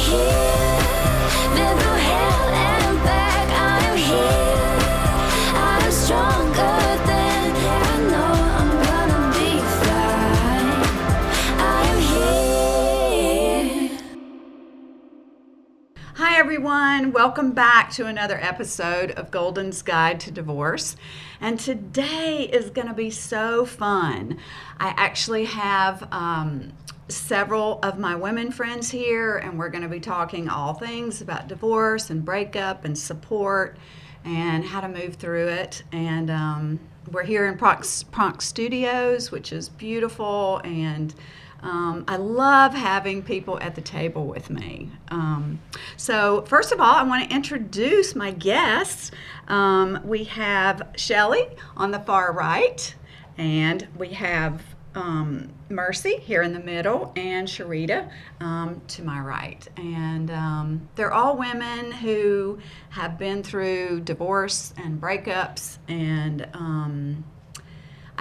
here. Been through hell and back. I'm here. I'm stronger than I know I'm gonna be fine. I'm here. Hi everyone, welcome back to another episode of Golden's Guide to Divorce. And today is going to be so fun. I actually have several of my women friends here, and we're going to be talking all things about divorce and breakup and support and how to move through it. And we're here in Pronx Studios, which is beautiful, and I love having people at the table with me. So first of all, I want to introduce my guests. We have Shelly on the far right, and we have Mercy here in the middle, and Sharita to my right. And they're all women who have been through divorce and breakups, and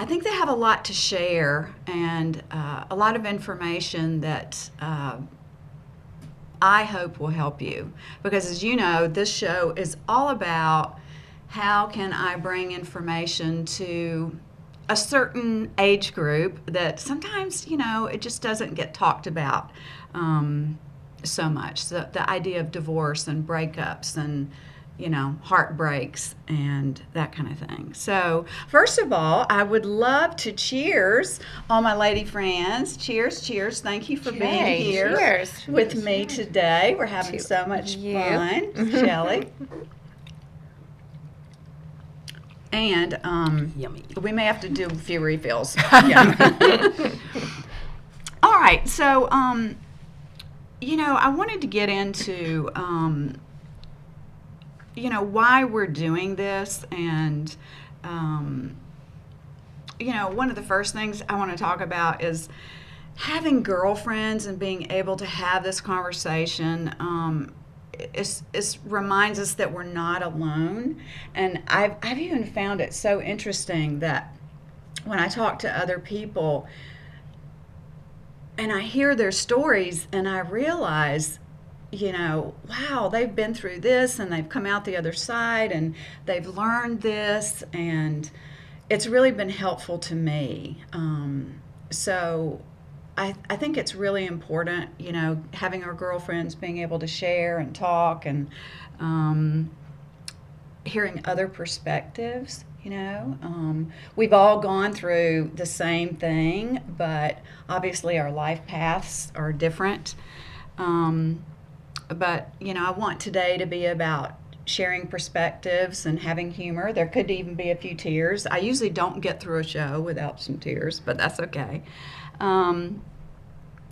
I think they have a lot to share and a lot of information that I hope will help you. Because as you know, this show is all about how can I bring information to a certain age group that sometimes, it just doesn't get talked about so much. So the idea of divorce and breakups and heartbreaks and that kind of thing. So first of all, I would love to cheers all my lady friends. Cheers, cheers. Thank you for being here with me today. We're having so much fun. Shelly. And Yummy. We may have to do a few refills. All right. So, I wanted to get into why we're doing this, and one of the first things I want to talk about is having girlfriends and being able to have this conversation. It reminds us that we're not alone, and I've even found it so interesting that when I talk to other people and I hear their stories and I realize, wow, they've been through this and they've come out the other side and they've learned this, and it's really been helpful to me. So I think it's really important, having our girlfriends, being able to share and talk, and hearing other perspectives. We've all gone through the same thing, but obviously our life paths are different. But, I want today to be about sharing perspectives and having humor. There could even be a few tears. I usually don't get through a show without some tears, but that's okay.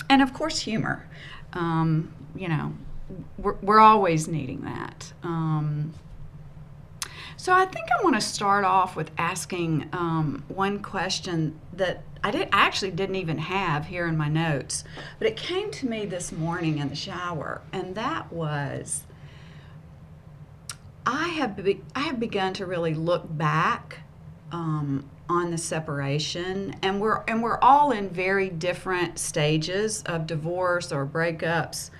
And of course, humor. We're always needing that. So I think I want to start off with asking one question that I actually didn't even have here in my notes, but it came to me this morning in the shower, and that was, I have begun to really look back on the separation, and we're all in very different stages of divorce or breakups,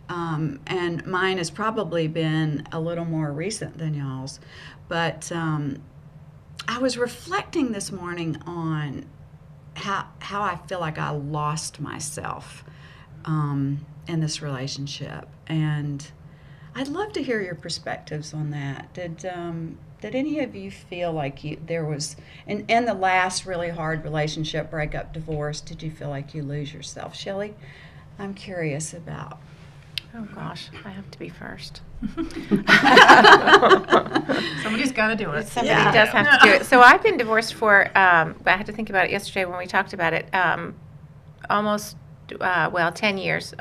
and mine has probably been a little more recent than y'all's. But I was reflecting this morning on how I feel like I lost myself in this relationship, and I'd love to hear your perspectives on that. Did any of you feel like there was, in the last really hard relationship, breakup, divorce, did you feel like you lose yourself? Shelly, I'm curious about. Oh gosh, I have to be first. Somebody's got to do it. Somebody does have to do it. So I've been divorced for, I had to think about it yesterday when we talked about it, almost, 10 years.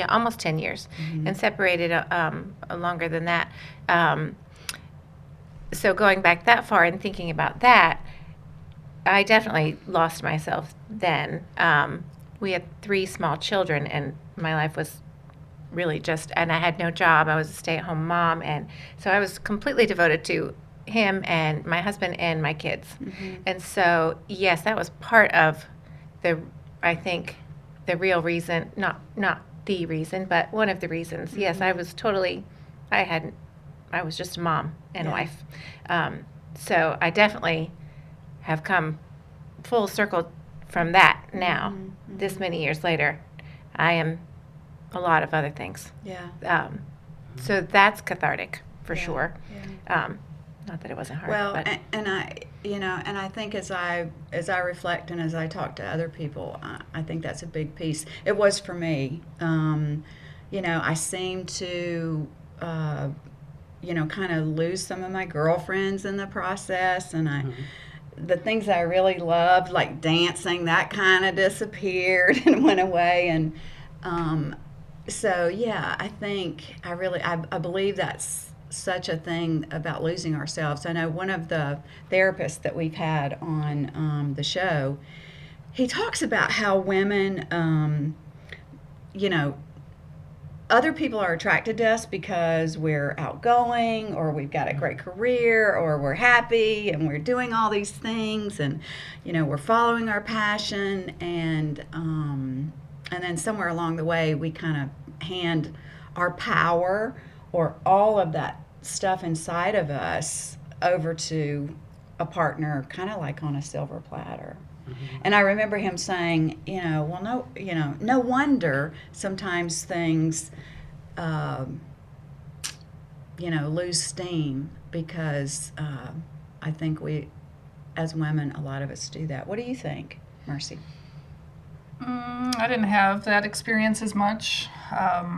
Almost 10 years. Mm-hmm. And separated longer than that. So going back that far and thinking about that, I definitely lost myself then. We had 3 small children, and my life was really and I had no job. I was a stay-at-home mom, and so I was completely devoted to him and my husband and my kids. Mm-hmm. And so, yes, that was part of I think, the real reason, not the reason, but one of the reasons. Yes, I was totally, I was just a mom and wife. So I definitely have come full circle from that now. This many years later, I am a lot of other things. Yeah. So that's cathartic for Yeah, sure. yeah. Not that it wasn't hard. Well, but. and I think as I reflect and as I talk to other people, I think that's a big piece. It was for me. I seem to, kind of lose some of my girlfriends in the process, and the things I really loved, like dancing, that kind of disappeared and went away, and so yeah, I think I believe that's such a thing about losing ourselves. I know one of the therapists that we've had on the show, he talks about how women, other people are attracted to us because we're outgoing, or we've got a great career, or we're happy and we're doing all these things, and we're following our passion, and then somewhere along the way we kind of hand our power or all of that stuff inside of us over to a partner, kind of like on a silver platter. And I remember him saying, no wonder sometimes things, lose steam, because I think we, as women, a lot of us do that. What do you think, Mercy? I didn't have that experience as much. I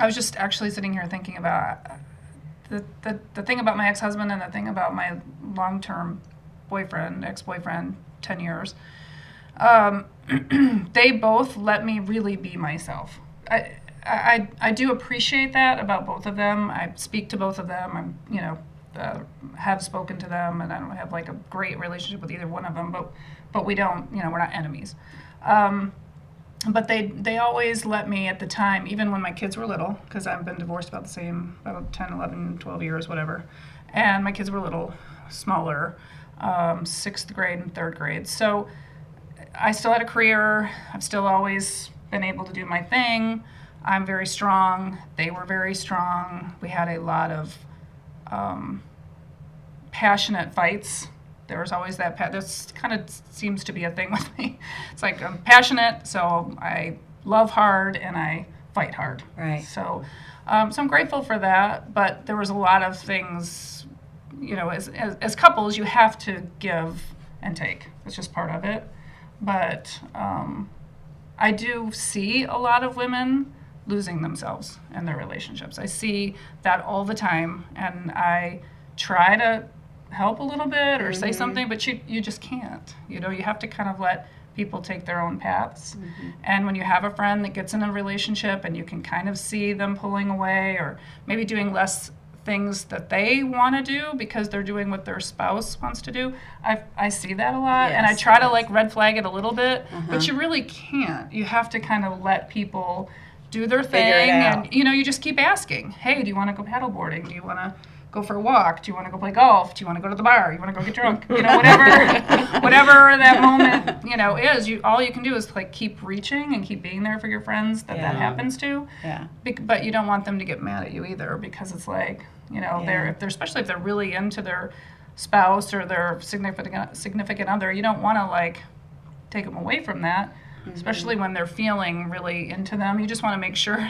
was just actually sitting here thinking about the thing about my ex-husband and the thing about my long-term ex-boyfriend, 10 years. They both let me really be myself. I do appreciate that about both of them. I speak to both of them. Have spoken to them, and I don't have like a great relationship with either one of them, but we don't, we're not enemies. But they always let me at the time, even when my kids were little, because I've been divorced about 10, 11, 12 years, whatever. And my kids were little, smaller, 6th grade and 3rd grade. So I still had a career. I've still always been able to do my thing. I'm very strong. They were very strong. We had a lot of passionate fights. There was always that. This kind of seems to be a thing with me. It's like I'm passionate, so I love hard and I fight hard. Right. So I'm grateful for that. But there was a lot of things, as couples, you have to give and take. It's just part of it. But I do see a lot of women losing themselves in their relationships. I see that all the time, and I try to help a little bit or say something, but you just can't. You have to kind of let people take their own paths. And when you have a friend that gets in a relationship and you can kind of see them pulling away or maybe doing less things that they want to do because they're doing what their spouse wants to do, I see that a lot. Yes, and I try to like red flag it a little bit, but you really can't. You have to kind of let people do their thing, Figure it out. and you just keep asking, hey, do you want to go paddleboarding? Do you want to go for a walk? Do you want to go play golf? Do you want to go to the bar? You want to go get drunk? Whatever that moment, is. All you can do is like keep reaching and keep being there for your friends that happens to. Yeah. But you don't want them to get mad at you either, because it's like, they're especially if they're really into their spouse or their significant other, you don't want to like take them away from that, especially when they're feeling really into them. You just want to make sure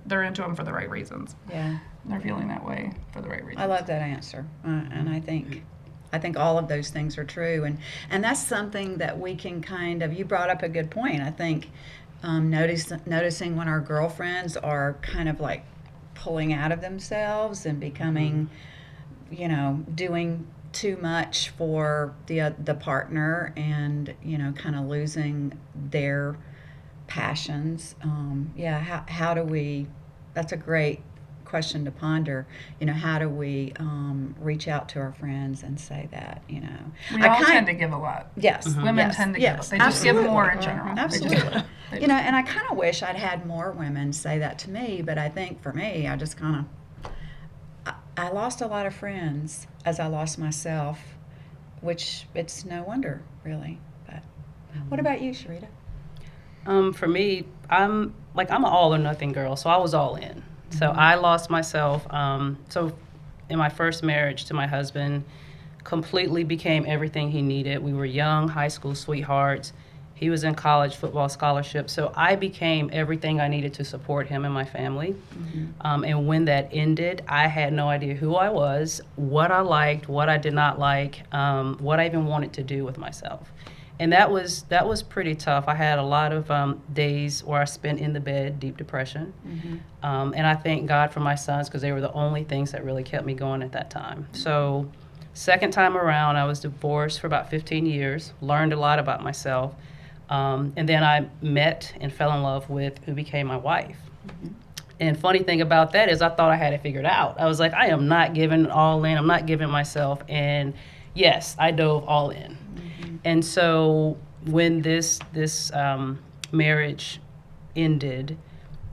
they're into them for the right reasons. Yeah. They're feeling that way for the right reasons. I love that answer, and I think all of those things are true, and that's something that we can kind of. You brought up a good point. I think noticing when our girlfriends are kind of like pulling out of themselves and becoming, doing too much for the partner, and kind of losing their passions. How do we? That's a great question to ponder. How do we reach out to our friends and say that? We all tend to give a lot. Yes, Women tend to give. They just give more in general. Absolutely. And I kind of wish I'd had more women say that to me, but I think for me, I just kind of I lost a lot of friends as I lost myself, which it's no wonder, really. But what about you, Sharita? For me, I'm an all or nothing girl, so I was all in. So I lost myself. So in my first marriage to my husband, completely became everything he needed. We were young high school sweethearts. He was in college football scholarship, so I became everything I needed to support him and my family. And when that ended, I had no idea who I was, what I liked, what I did not like, what I even wanted to do with myself. And that was pretty tough. I had a lot of days where I spent in the bed, deep depression. And I thank God for my sons because they were the only things that really kept me going at that time. So second time around, I was divorced for about 15 years, learned a lot about myself. And then I met and fell in love with who became my wife. And funny thing about that is I thought I had it figured out. I was like, I am not giving all in. I'm not giving myself. And yes, I dove all in. And so when this marriage ended,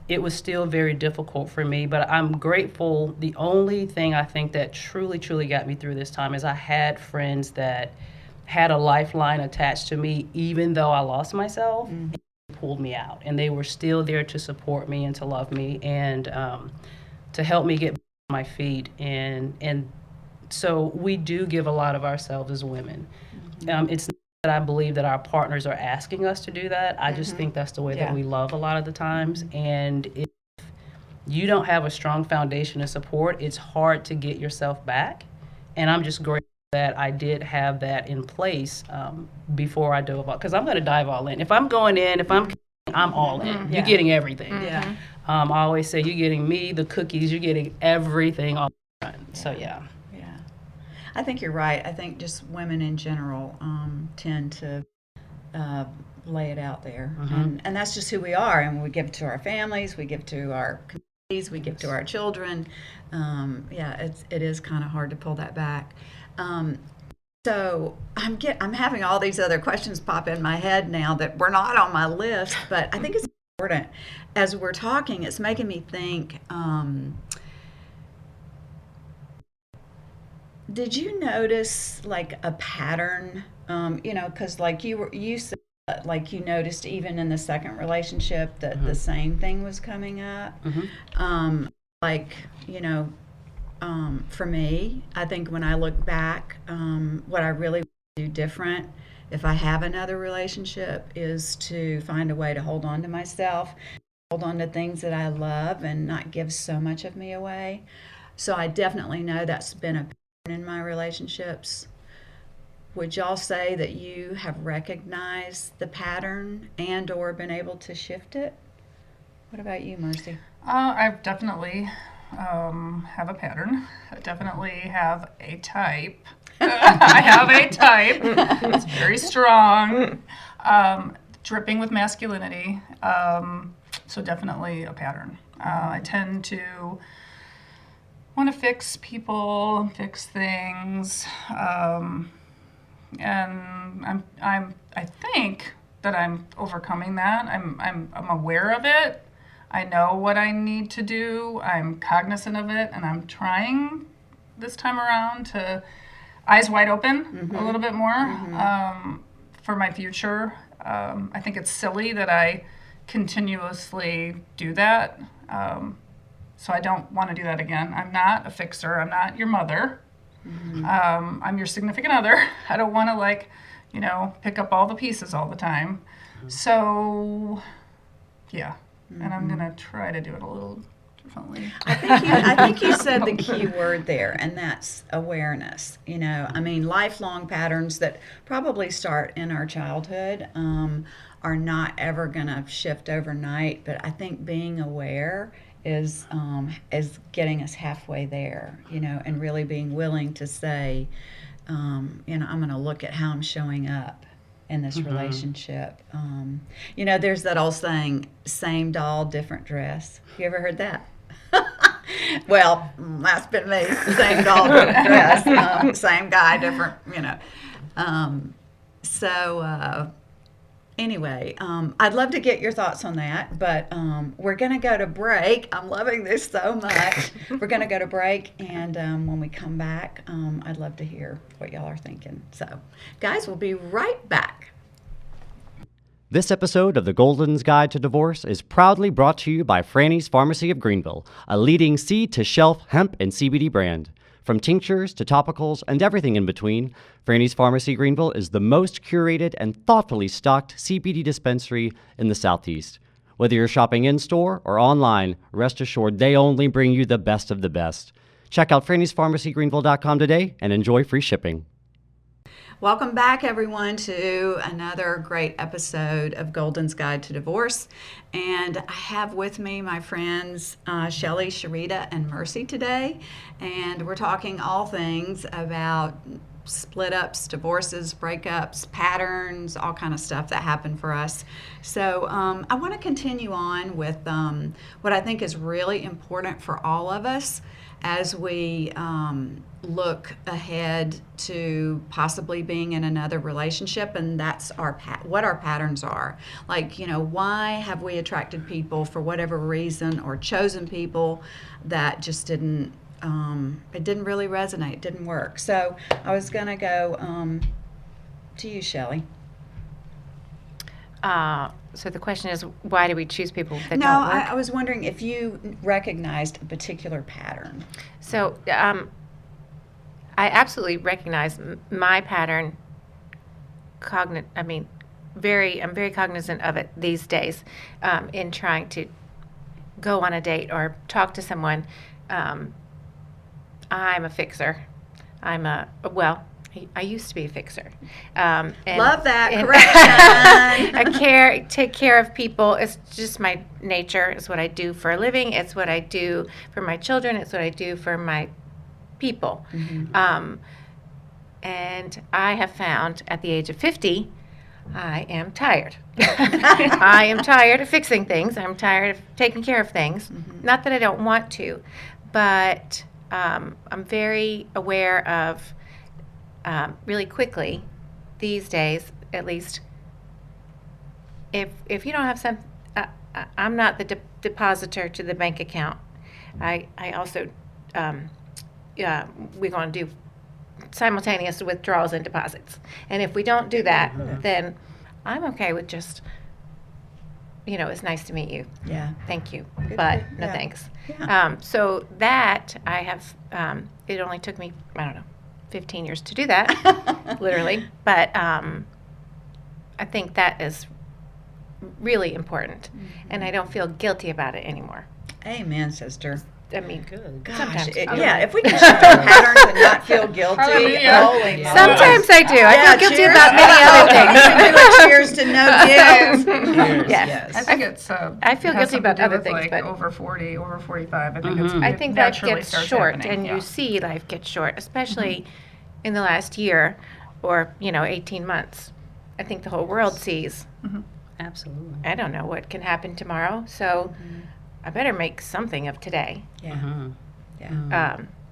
it was still very difficult for me, but I'm grateful. The only thing I think that truly, truly got me through this time is I had friends that had a lifeline attached to me, even though I lost myself, and pulled me out. And they were still there to support me and to love me and to help me get back on my feet. And so we do give a lot of ourselves as women. It's not that I believe that our partners are asking us to do that. I just think that's the way that we love a lot of the times. And if you don't have a strong foundation of support, it's hard to get yourself back. And I'm just grateful that I did have that in place before I dove all, because I'm going to dive all in. If I'm going in, I'm all in. You're getting everything. I always say you're getting me, the cookies, you're getting everything all the time. So yeah. I think you're right. I think just women in general tend to lay it out there. And that's just who we are. And we give to our families, we give to our communities, we give to our children. It is kind of hard to pull that back. So I'm having all these other questions pop in my head now that were not on my list, but I think it's important. As we're talking, it's making me think, did you notice like a pattern? Because like you said, like you noticed even in the second relationship that the same thing was coming up. For me, I think when I look back, what I really do different if I have another relationship is to find a way to hold on to myself, hold on to things that I love and not give so much of me away. So I definitely know that's been a pattern in my relationships. Would y'all say that you have recognized the pattern and or been able to shift it? What about you, Mercy? I've definitely have a pattern. I definitely have a type. I have a type. It's very strong, dripping with masculinity. So definitely a pattern. I tend to want to fix people, fix things, and I think that I'm overcoming that. I'm aware of it. I know what I need to do. I'm cognizant of it, and I'm trying this time around to eyes wide open a little bit more for my future. I think it's silly that I continuously do that. So I don't want to do that again. I'm not a fixer. I'm not your mother. I'm your significant other. I don't want to pick up all the pieces all the time. So, yeah. And I'm going to try to do it a little differently. I think you said the key word there, and that's awareness. Lifelong patterns that probably start in our childhood are not ever going to shift overnight, but I think being aware is getting us halfway there, and really being willing to say, I'm going to look at how I'm showing up in this relationship. There's that old saying, same doll, different dress. You ever heard that? Well, that's been me. Same doll, different dress. Same guy, different, Anyway, I'd love to get your thoughts on that, but we're going to go to break. I'm loving this so much. We're going to go to break, and when we come back, I'd love to hear what y'all are thinking. So, guys, we'll be right back. This episode of The Golden's Guide to Divorce is proudly brought to you by Franny's Pharmacy of Greenville, a leading seed-to-shelf hemp and CBD brand. From tinctures to topicals and everything in between, Franny's Pharmacy Greenville is the most curated and thoughtfully stocked CBD dispensary in the Southeast. Whether you're shopping in-store or online, rest assured they only bring you the best of the best. Check out Franny'sPharmacyGreenville.com today and enjoy free shipping. Welcome back, everyone, to another great episode of Golden's Guide to Divorce. And I have with me my friends Shelly, Sharita, and Mercy today. And we're talking all things about split-ups, divorces, breakups, patterns, all kind of stuff that happen for us. So I want to continue on with what I think is really important for all of us as we look ahead to possibly being in another relationship, and that's what our patterns are. Like, why have we attracted people for whatever reason, or chosen people that just didn't really resonate, didn't work. So I was going to go to you, Shelly. So the question is, why do we choose people that No, don't work? I was wondering if you recognized a particular pattern. So I absolutely recognize my pattern. I'm very cognizant of it these days in trying to go on a date or talk to someone. I'm a fixer. I used to be a fixer. And, Love that correction. Take care of people. It's just my nature. It's what I do for a living. It's what I do for my children. It's what I do for my people. Mm-hmm. And I have found at the age of 50, I am tired. I am tired of fixing things. I'm tired of taking care of things. Mm-hmm. Not that I don't want to, but I'm very aware of really quickly these days, at least, if you don't have some, I'm not the depositor to the bank account. I also we're going to do simultaneous withdrawals and deposits, and if we don't do that, then I'm okay with just, it's nice to meet you. Yeah. Thank you, Good but for- no yeah. thanks. Yeah. So that I have, it only took me, 15 years to do that, literally. But I think that is really important, and I don't feel guilty about it anymore. Amen, sister. I mean, Good. Gosh, sometimes. if we can shift our patterns and not feel guilty. Hallelujah. Holy moly. Sometimes I do. I feel guilty cheers. about many other things. Cheers to no guilt. Yes. I think it's. I feel it has guilty about something to do other with, things, like, but over 40, over 45. I think it's. I it think life naturally gets starts short, happening, and yeah. you see life gets short, especially in the last year or 18 months. I think the whole world sees. Absolutely. I don't know what can happen tomorrow, so I better make something of today. Yeah. Mm-hmm.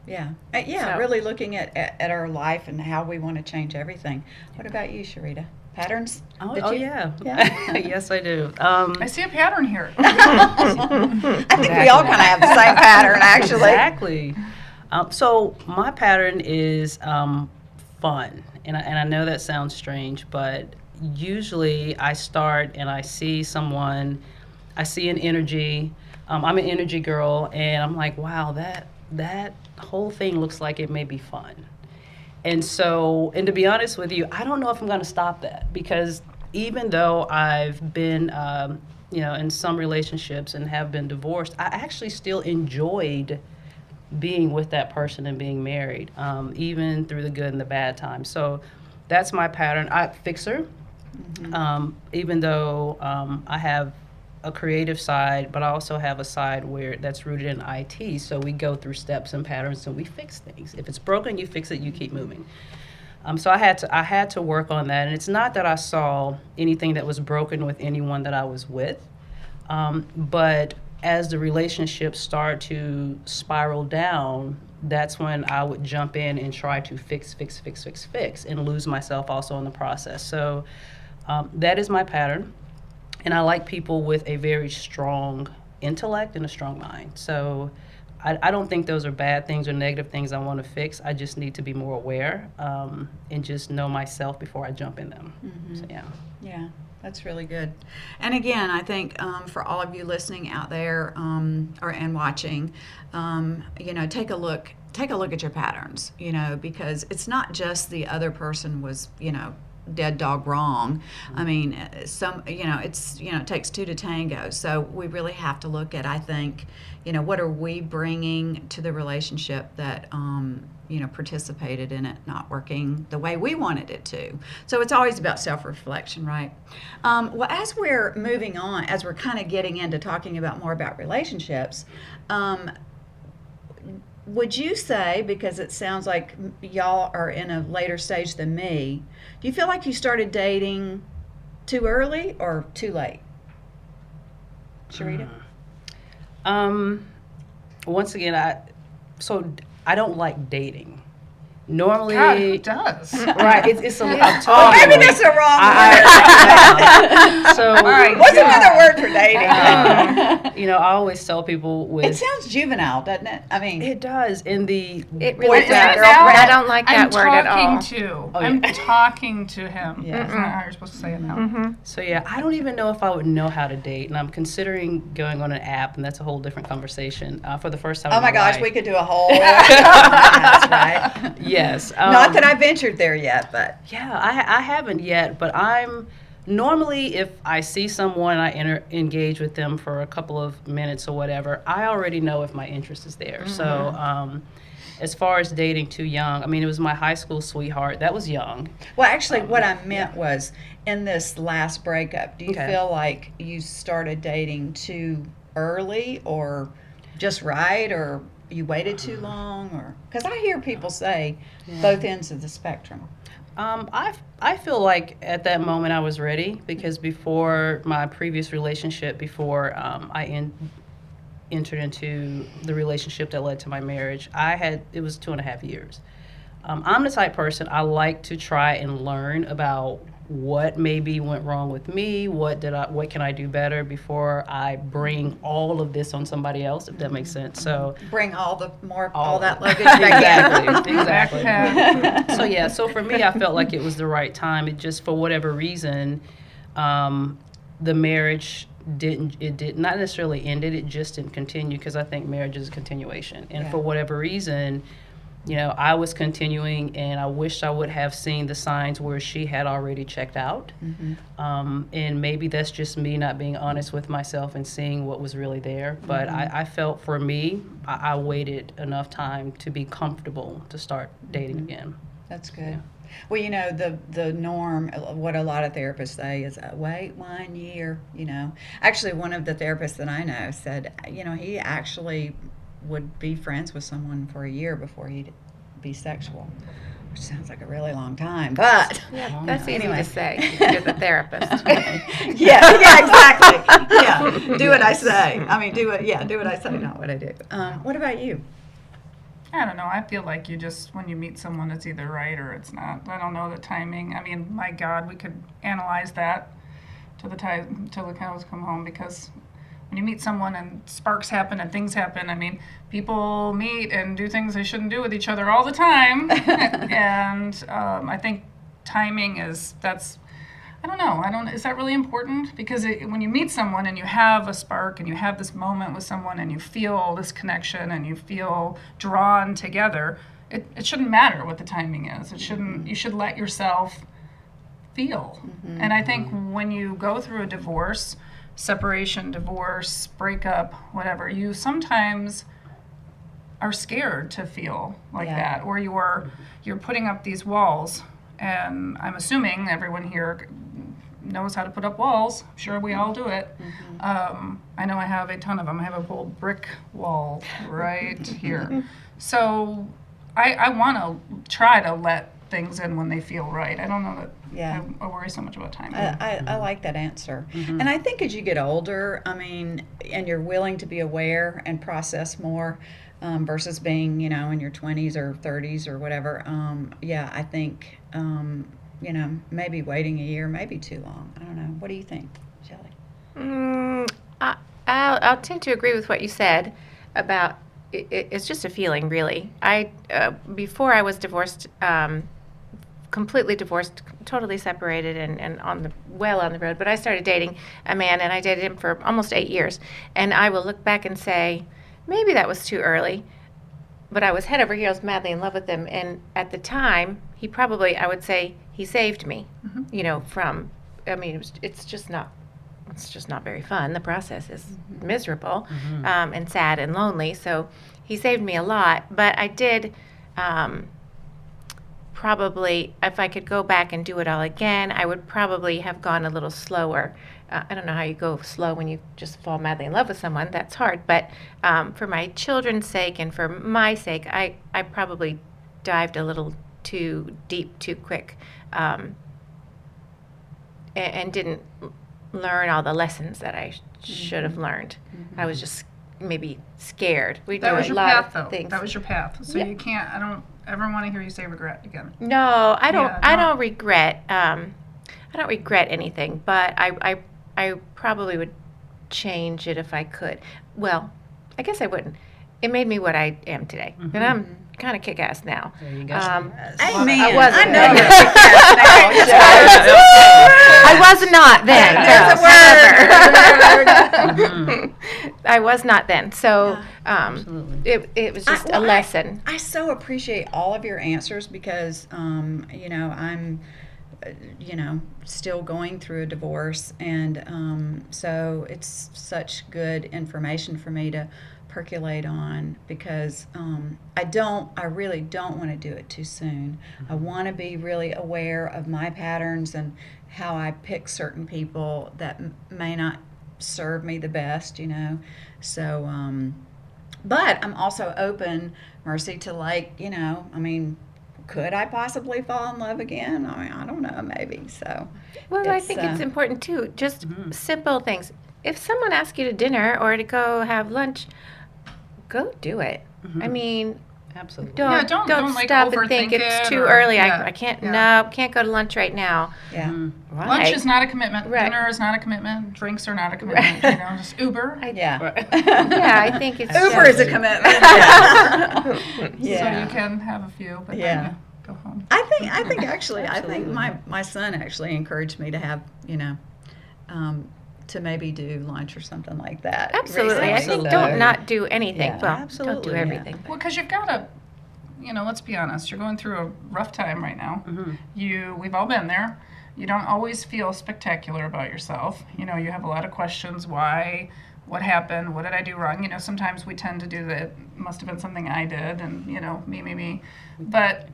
Yeah. So- Really looking at our life and how we want to change everything. What about you, Sharita? Patterns? Oh, Did oh you- yeah. Yeah? Yes, I do. I see a pattern here. I think we all kind of have the same pattern, actually. Exactly. So my pattern is fun, and I know that sounds strange, but usually I start and I see someone, I see an energy. I'm an energy girl, and I'm like, wow, that whole thing looks like it may be fun. And so, and to be honest with you, I don't know if I'm going to stop that, because even though I've been, in some relationships and have been divorced, I actually still enjoyed being with that person and being married, even through the good and the bad times. So that's my pattern. Fixer, even though I have a creative side, but I also have a side where that's rooted in IT. So we go through steps and patterns and we fix things. If it's broken, you fix it, you keep moving. So I had to work on that. And it's not that I saw anything that was broken with anyone that I was with, but as the relationships start to spiral down, that's when I would jump in and try to fix, and lose myself also in the process. So that is my pattern. And I like people with a very strong intellect and a strong mind. So I don't think those are bad things or negative things I want to fix. I just need to be more aware and just know myself before I jump in them. So, yeah. Yeah. That's really good. And again, I think for all of you listening out there and watching, take a look at your patterns, because it's not just the other person was, dead dog wrong. I mean, it takes two to tango. So we really have to look at, I think, what are we bringing to the relationship that, participated in it not working the way we wanted it to. So it's always about self-reflection, right? Well, as we're moving on, as we're kind of getting into talking more about relationships, would you say, because it sounds like y'all are in a later stage than me, do you feel like you started dating too early or too late? Sharita? Once again, I don't like dating. Normally, God, who does? right? It's a. Maybe Maybe that's the wrong word. So, What's another word for dating? I always tell people It sounds juvenile, doesn't it? I mean, it does in the It really Boyfriend, does. girlfriend. I don't like that word at all. I'm talking to him. Yeah. That's not how you're supposed to say it now. So yeah, I don't even know if I would know how to date, and I'm considering going on an app, and that's a whole different conversation. For the first time. oh in my gosh, life. we could do a whole. That's right. Yes. Not that I ventured there yet, but Yeah, I haven't yet, but I'm normally if I see someone, I engage with them for a couple of minutes or whatever, I already know if my interest is there. So as far as dating too young, I mean, it was my high school sweetheart. That was young. well, actually, what I meant was in this last breakup. Do you Okay. feel like you started dating too early, or just right, or you waited too long, or because I hear people say both ends of the spectrum. I feel like at that moment I was ready because before my previous relationship, before I entered into the relationship that led to my marriage, it was 2.5 years. I'm the type person, I like to try and learn about what maybe went wrong with me, what can I do better before I bring all of this on somebody else, if that makes sense. So Bring all that luggage back in. exactly. So for me, I felt like it was the right time. It just, for whatever reason, the marriage did not necessarily ended, it just didn't continue, because I think marriage is a continuation. And for whatever reason, I was continuing, and I wished I would have seen the signs where she had already checked out. And maybe that's just me not being honest with myself and seeing what was really there. But I felt for me, I waited enough time to be comfortable to start dating again. That's good. Well, the norm, what a lot of therapists say is wait 1 year, Actually, one of the therapists that I know said, he actually would be friends with someone for a year before he'd be sexual, which sounds like a really long time, but That's easy anyway. to say. You're the therapist. yeah, exactly. Yeah, do what I say. I mean, do what I say, not what I do. What about you? I don't know. I feel like when you meet someone, it's either right or it's not. I don't know the timing. I mean, my God, we could analyze that till the cows come home, because when you meet someone and sparks happen and things happen, I mean, people meet and do things they shouldn't do with each other all the time. And I think timing is that really important? Because when you meet someone and you have a spark and you have this moment with someone and you feel this connection and you feel drawn together, it shouldn't matter what the timing is. You should let yourself feel. And I think when you go through a divorce, separation, divorce, breakup, whatever, you sometimes are scared to feel like that, or you're putting up these walls. And I'm assuming everyone here knows how to put up walls. I'm sure we all do it. I know I have a ton of them. I have a whole brick wall right here. So I want to try to let things in when they feel right. I don't know that I worry so much about timing. I like that answer. And I think as you get older, I mean, and you're willing to be aware and process more versus being, in your 20s or 30s or whatever, I think, maybe waiting a year may be too long. I don't know. What do you think, Shelley? I'll tend to agree with what you said about it's just a feeling, really. Before I was divorced, completely divorced, totally separated, and on the road. But I started dating a man, and I dated him for almost 8 years. And I will look back and say, maybe that was too early. But I was head over heels madly in love with him. And at the time, he probably, I would say, he saved me, from, it's just not very fun. The process is miserable and sad and lonely. So he saved me a lot. But I did probably, if I could go back and do it all again, I would probably have gone a little slower. I don't know how you go slow when you just fall madly in love with someone. That's hard. But for my children's sake and for my sake, I probably dived a little too deep, too quick, and didn't learn all the lessons that I should have learned. I was just maybe scared. We That do was a your lot path, of though. things. That was your path. So Yeah. you can't. I don't ever want to hear you say regret again. No, I don't. Yeah, I don't- don't regret. I don't regret anything, but I probably would change it if I could. Well, I guess I wouldn't. It made me what I am today, and I'm kind of kick-ass now. There you go. Amen. I wasn't. I know then. you're kick-ass I was not then. There's a However. I was not then. So Absolutely. it was just well, a lesson. I so appreciate all of your answers because, I'm, still going through a divorce. And so it's such good information for me to percolate on because I really don't want to do it too soon. I want to be really aware of my patterns and how I pick certain people that may not serve me the best, So, but I'm also open, Mercy, to could I possibly fall in love again? I don't know, maybe. So, Well, I think it's important too. Just simple things. If someone asks you to dinner or to go have lunch, go do it. I mean, Absolutely. don't don't, like, stop and think overthink it's it too or- early. yeah, I can't. yeah. No, can't go to lunch right now. yeah. Why? Lunch is not a commitment. Right. Dinner is not a commitment. Drinks are not a commitment. Just Uber. Yeah. Yeah, I think it's Uber is a commitment. So Yeah. you can have a few, but Yeah. then you go home. I think actually, I think my son actually encouraged me to have, to maybe do lunch or something like that. Absolutely. I recently, think so- don't not do anything. Yeah, Well, don't absolutely, do yeah. everything. Well, because you've got to, let's be honest. You're going through a rough time right now. We've all been there. You don't always feel spectacular about yourself. You have a lot of questions. Why? What happened? What did I do wrong? Sometimes we tend to do that. Must have been something I did, and me. But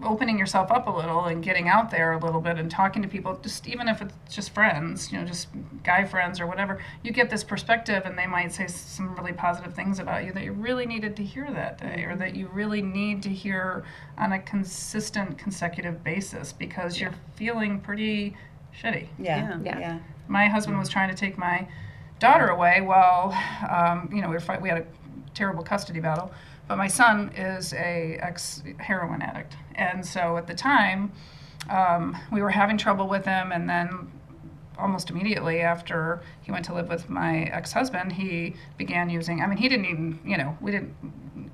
opening yourself up a little and getting out there a little bit and talking to people, just even if it's just friends, just guy friends or whatever, you get this perspective and they might say some really positive things about you that you really needed to hear that day or that you really need to hear on a consistent, consecutive basis because you're feeling pretty shitty. Yeah. Yeah. Yeah. My husband was trying to take my daughter away while, we had a terrible custody battle. But my son is a ex-heroin addict. And so at the time, we were having trouble with him. And then almost immediately after he went to live with my ex-husband, he began using, he didn't even, we didn't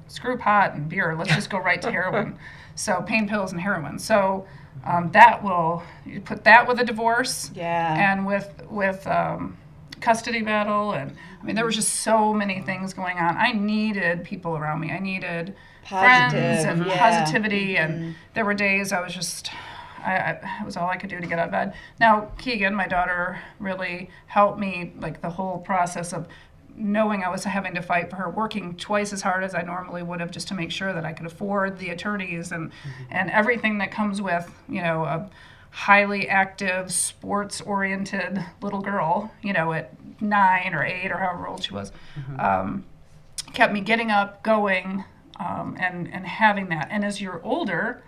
screw pot and beer. Let's just go right to heroin. So pain pills and heroin. So you put that with a divorce. Yeah. And with custody battle and there was just so many things going on. I needed people around me. I needed friends and positivity and there were days I was just it was all I could do to get out of bed. Now Keegan, my daughter, really helped me the whole process of knowing I was having to fight for her, working twice as hard as I normally would have just to make sure that I could afford the attorneys and everything that comes with a highly active, sports-oriented little girl, at 9 or 8 or however old she was, kept me getting up, going, and having that. And as you're older,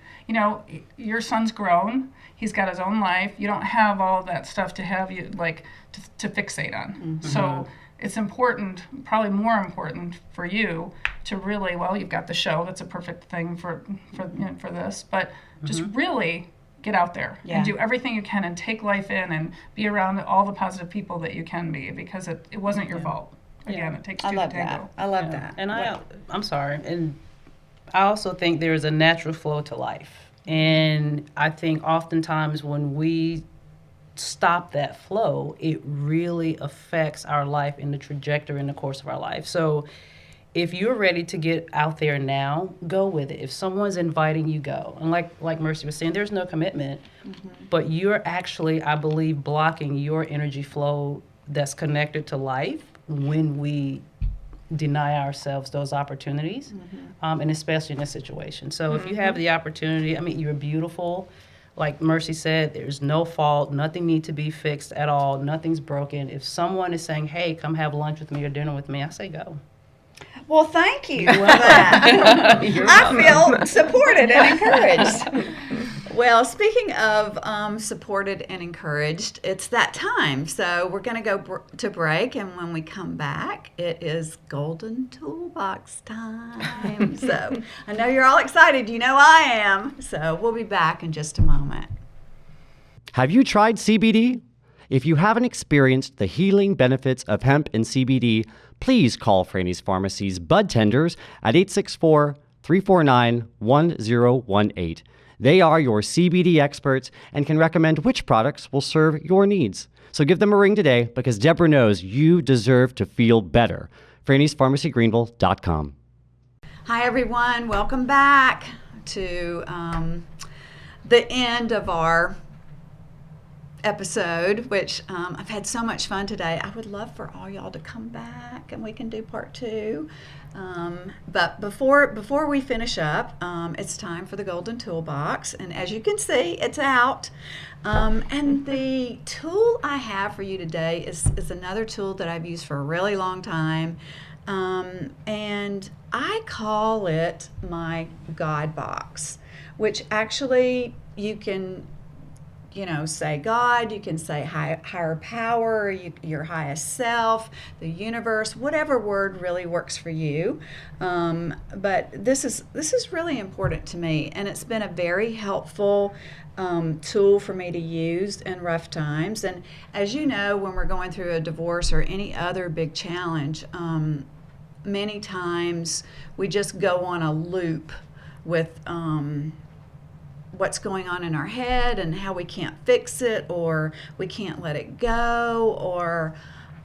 your son's grown. He's got his own life. You don't have all that stuff to have you, to fixate on. So it's important, probably more important for you to really, you've got the show. That's a perfect thing for this. But just really get out there and do everything you can and take life in and be around all the positive people that you can be because it wasn't your fault. Again, it takes two to tango. I love that. And I'm sorry. And I also think there's a natural flow to life. And I think oftentimes when we stop that flow, it really affects our life and the trajectory and the course of our life. So if you're ready to get out there now, go with it. If someone's inviting you, go. And like Mercy was saying, there's no commitment, but you're actually, I believe, blocking your energy flow that's connected to life when we deny ourselves those opportunities, and especially in this situation. So if you have the opportunity, I mean, you're beautiful. Like Mercy said, there's no fault, nothing needs to be fixed at all, nothing's broken. If someone is saying, hey, come have lunch with me or dinner with me, I say go. Well, thank you for that. I feel supported and encouraged. Well, speaking of supported and encouraged, it's that time. So we're going to go to break, and when we come back, it is Golden Toolbox time. So I know you're all excited. You know I am. So we'll be back in just a moment. Have you tried CBD? If you haven't experienced the healing benefits of hemp and CBD, please call Franny's Pharmacy's Bud Tenders at 864-349-1018. They are your CBD experts and can recommend which products will serve your needs. So give them a ring today because Deborah knows you deserve to feel better. Franny'sPharmacyGreenville.com. Hi, everyone. Welcome back to the end of our episode, which I've had so much fun today. I would love for all y'all to come back and we can do part 2. But before we finish up, it's time for the Golden Toolbox. And as you can see, it's out. And the tool I have for you today is another tool that I've used for a really long time. And I call it my God box, which actually you can say God, you can say higher power, your highest self, the universe, whatever word really works for you. But this is really important to me, and it's been a very helpful tool for me to use in rough times. And as you know, when we're going through a divorce or any other big challenge, many times we just go on a loop with what's going on in our head and how we can't fix it, or we can't let it go, or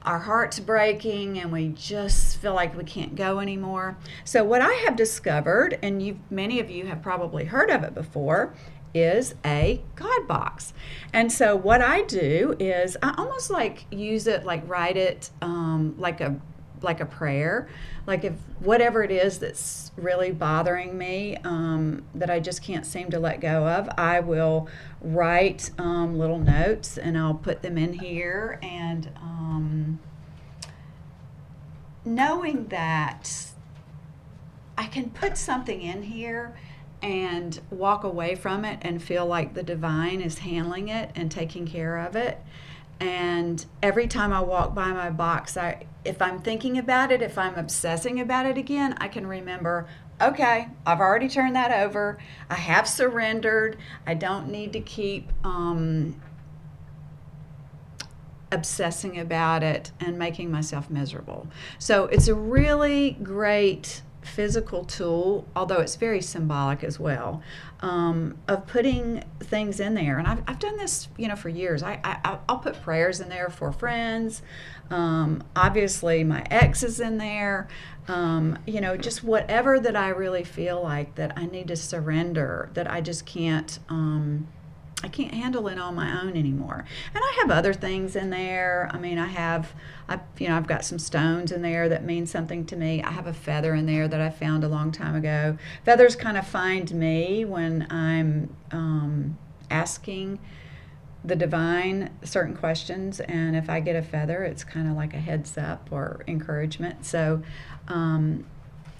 our heart's breaking and we just feel like we can't go anymore. So what I have discovered, and many of you have probably heard of it before, is a God box. And so what I do is I almost use it, write it like a prayer. Like if whatever it is that's really bothering me, that I just can't seem to let go of, I will write little notes and I'll put them in here. And knowing that I can put something in here and walk away from it and feel like the divine is handling it and taking care of it. And every time I walk by my box, if I'm thinking about it, if I'm obsessing about it again, I can remember, okay, I've already turned that over. I have surrendered. I don't need to keep obsessing about it and making myself miserable. So it's a really great physical tool, although it's very symbolic as well, of putting things in there. And I've done this, for years. I'll put prayers in there for friends. Obviously, my ex is in there. Just whatever that I really feel like that I need to surrender, that I just can't. I can't handle it on my own anymore. And I have other things in there. I mean, I've got some stones in there that mean something to me. I have a feather in there that I found a long time ago. Feathers kind of find me when I'm asking the divine certain questions. And if I get a feather, it's kind of like a heads up or encouragement. So,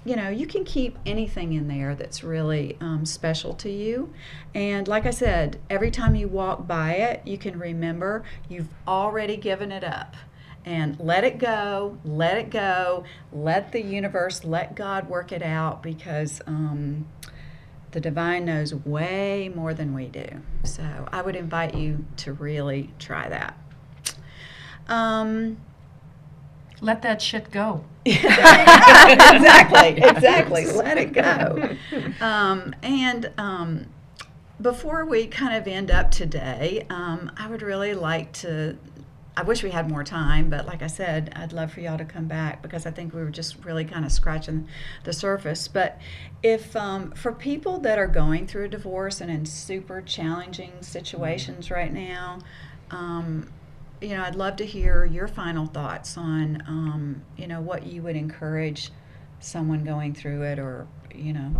you can keep anything in there that's really special to you. And like I said, every time you walk by it, you can remember you've already given it up. And let it go, let it go, let the universe, let God work it out, because the divine knows way more than we do. So I would invite you to really try that. Let that shit go. Exactly. Let it go. before we kind of end up today, I would really like to. I wish we had more time, but like I said, I'd love for y'all to come back because I think we were just really kind of scratching the surface. But if for people that are going through a divorce and in super challenging situations right now, I'd love to hear your final thoughts on, what you would encourage someone going through it, or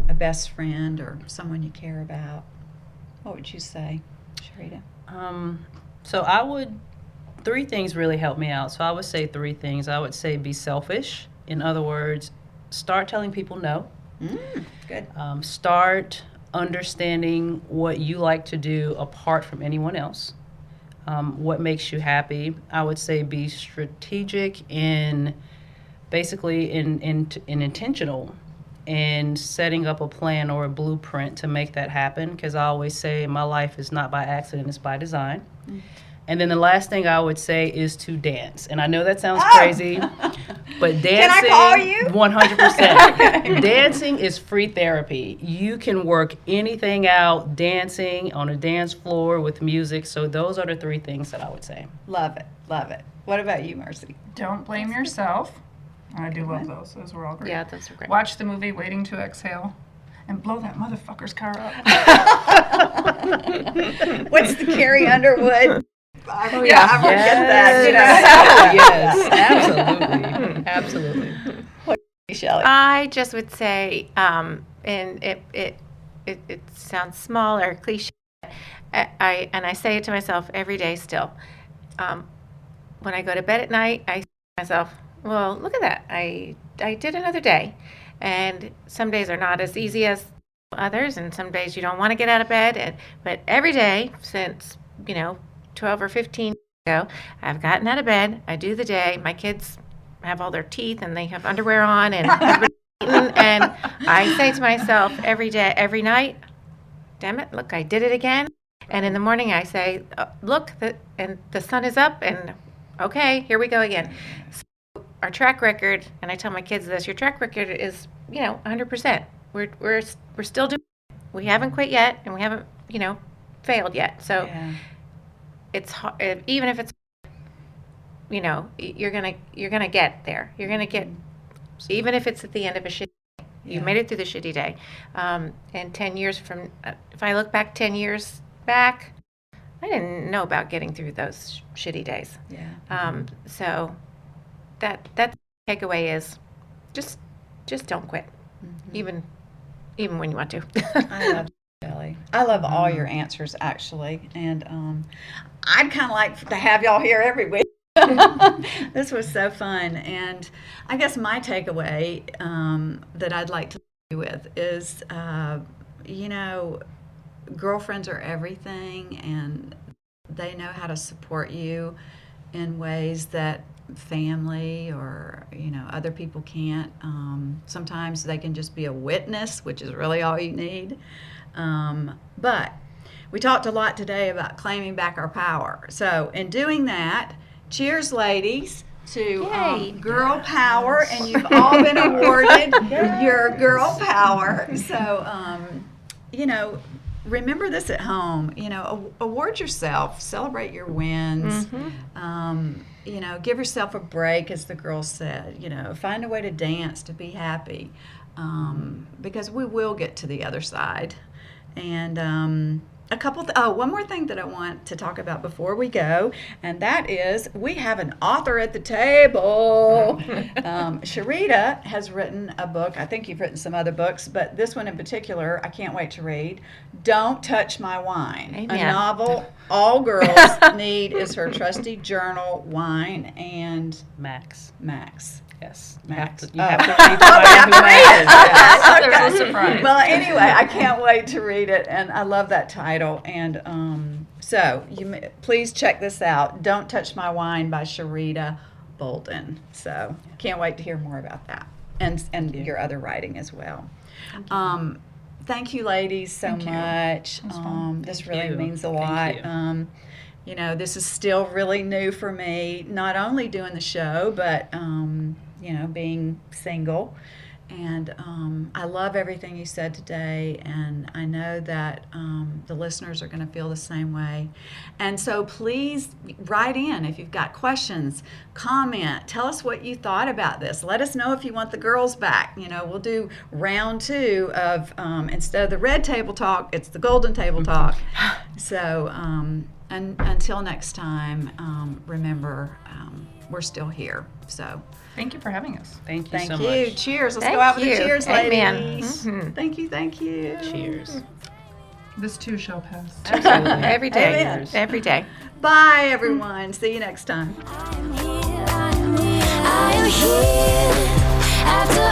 a best friend or someone you care about. What would you say, Sharita? So I would. 3 things really help me out. So I would say 3 things. I would say be selfish. In other words, start telling people no. Good. Start understanding what you like to do apart from anyone else. What makes you happy. I would say be strategic in basically in intentional in setting up a plan or a blueprint to make that happen, because I always say my life is not by accident, it's by design. And then the last thing I would say is to dance. And I know that sounds crazy, but dancing, Can I call you? 100%. Dancing is free therapy. You can work anything out dancing on a dance floor with music. So those are the 3 things that I would say. Love it. Love it. What about you, Mercy? Don't blame yourself. I do love those. Those were all great. Yeah, those are great. Watch the movie Waiting to Exhale and blow that motherfucker's car up. What's the Carrie Underwood? I forget Yes, absolutely. Absolutely. Shelley. I just would say, and it sounds small or cliche. I say it to myself every day still. When I go to bed at night, I say to myself, well, look at that. I did another day. And some days are not as easy as others, and some days you don't want to get out of bed. But every day since, 12 or 15 years ago, I've gotten out of bed. I do the day. My kids have all their teeth and they have underwear on, and everybody's eating, and I say to myself every day, every night, damn it, look, I did it again. And in the morning I say, look, and the sun is up, and okay, here we go again. So our track record, and I tell my kids this, your track record is, 100%. We're still doing it. We haven't quit yet, and we haven't, failed yet. So it's hard, even if it's, you're gonna get there. You're gonna get, even if it's at the end of a shitty day. You made it through the shitty day. And 10 years from, if I look back 10 years back, I didn't know about getting through those shitty days. Yeah. So that takeaway is just don't quit, even when you want to. I love Shelley. I love all your answers, actually, and I'd kind of like to have y'all here every week. This was so fun, and I guess my takeaway that I'd like to leave you with is, girlfriends are everything, and they know how to support you in ways that family or other people can't. Sometimes they can just be a witness, which is really all you need. But we talked a lot today about claiming back our power. So in doing that, cheers, ladies, to girl power, and you've all been awarded your girl power. So remember this at home. Award yourself, celebrate your wins. Give yourself a break, as the girls said. Find a way to dance, to be happy, because we will get to the other side. And one more thing that I want to talk about before we go, and that is we have an author at the table. Sharita has written a book. I think you've written some other books, but this one in particular, I can't wait to read. Don't Touch My Wine. Amen. A novel all girls need is her trusty journal, wine, and Max. Yes. Max. You have to read who Max is. There's a surprise. Well, anyway, I can't wait to read it, and I love that title. And so please check this out. Don't Touch My Wine by Sharita Bolden. So can't wait to hear more about that, and your other writing as well. Thank you, ladies, so much. This really means a lot. This is still really new for me, not only doing the show, but, being single And I love everything you said today, and I know that the listeners are going to feel the same way. And so please write in if you've got questions, comment, tell us what you thought about this. Let us know if you want the girls back. You know, we'll do round 2 of, instead of the red table talk, it's the golden table talk. So and until next time, remember, we're still here. So Thank you for having us. Thank you thank so you. much. Cheers. Let's Thank go out with you. a cheers, Amen. ladies. Mhm. Thank you. Thank you. Cheers. This too shall pass. Absolutely. Every day. Amen. Every day. Bye, everyone. See you next time. I am here after